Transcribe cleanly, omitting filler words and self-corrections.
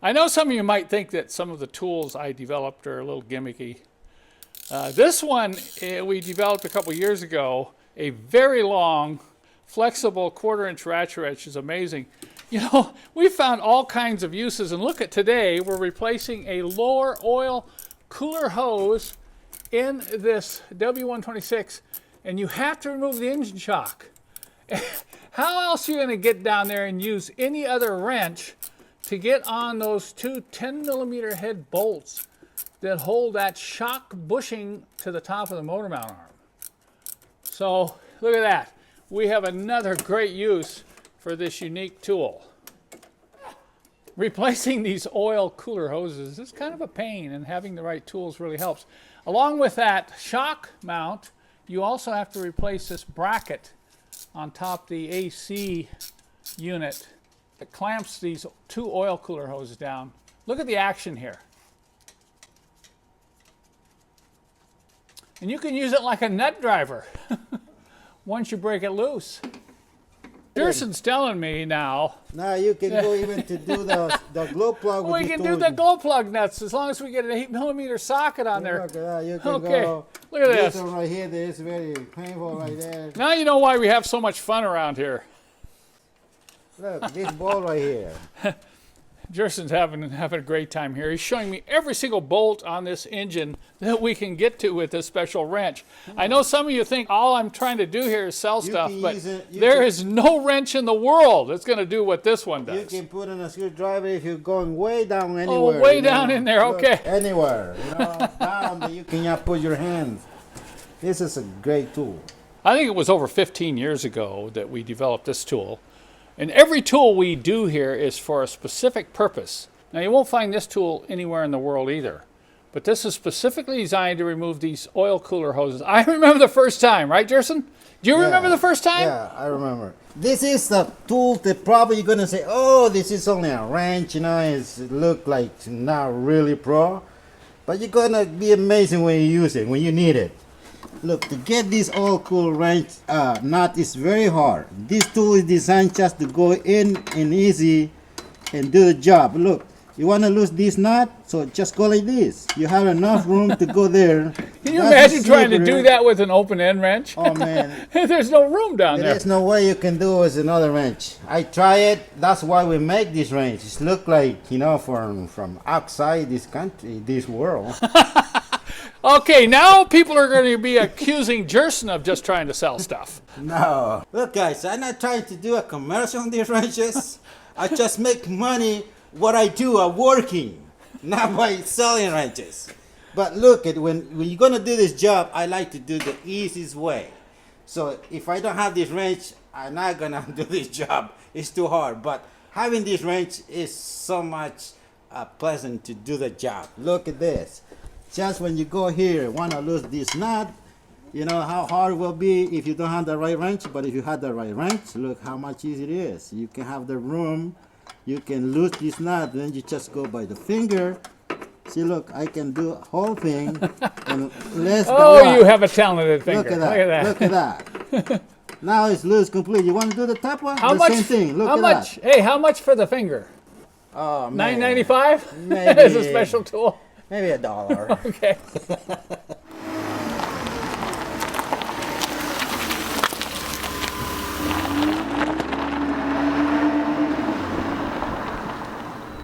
I know some of you might think that some of the tools I developed are a little gimmicky. This one we developed a couple years ago, a very long, flexible 1/4-inch ratchet wrench is amazing. You know, we found all kinds of uses, and look at today, we're replacing a lower oil cooler hose in this W126, and you have to remove the engine shock. How else are you going to get down there and use any other wrench to get on those two 10mm head bolts that hold that shock bushing to the top of the motor mount arm? So look at that. We have another great use for this unique tool. Replacing these oil cooler hoses is kind of a pain, and having the right tools really helps. Along with that shock mount, you also have to replace this bracket on top of the AC unit that clamps these two oil cooler hoses down. Look at the action here. And you can use it like a nut driver once you break it loose. Gerson's telling me now. Now you can go even to do the glow plug. We can do the glow plug nuts as long as we get an 8mm socket on there. Look at that. You can Okay, go. look at this. This one right here, this is very painful right there. Now you know why we have so much fun around here. Look, this ball right here. Gerson's having a great time here. He's showing me every single bolt on this engine that we can get to with this special wrench. I know some of you think all I'm trying to do here is sell stuff, but there is no wrench in the world that's going to do what this one does. You can put in a screwdriver if you're going way down anywhere. Oh, way down in there, Look, okay. Anywhere, down that you cannot put your hands. This is a great tool. I think it was over 15 years ago that we developed this tool. And every tool we do here is for a specific purpose. Now you won't find this tool anywhere in the world either. But this is specifically designed to remove these oil cooler hoses. I remember the first time, right, Gerson? Do you remember the first time? Yeah, I remember. This is the tool that probably you're going to say, oh, this is only a wrench, it look like not really pro. But you're going to be amazing when you use it, when you need it. Look, to get this oil cool wrench nut is very hard. This tool is designed just to go in and easy and do the job. Look, you want to lose this nut, so just go like this. You have enough room to go there. Can you imagine trying to do that with an open end wrench? Oh man. There's no room down there. There's no way you can do it with another wrench. I try it. That's why we make this wrench. It look like, from outside this country, this world. Okay, now people are going to be accusing Gerson of just trying to sell stuff. No. Look, guys, I'm not trying to do a commercial on these wrenches. I just make money what I do, I'm working, not by selling wrenches. But look, when you're going to do this job, I like to do the easiest way. So if I don't have this wrench, I'm not going to do this job. It's too hard. But having this wrench is so much pleasant to do the job. Look at this. Just when you go here, want to lose this nut, you know how hard it will be if you don't have the right wrench. But if you have the right wrench, look how much easier it is. You can have the room, you can lose this nut, then you just go by the finger. See, look, I can do the whole thing and less. Oh, you have a talented finger. Look at that. Look at that. Now it's loose completely. You want to do the top one? How the much? Same thing. Look how at much? that. Hey, how much for the finger? Oh, man. $9.95? Maybe. As a special tool. Maybe $1. Okay.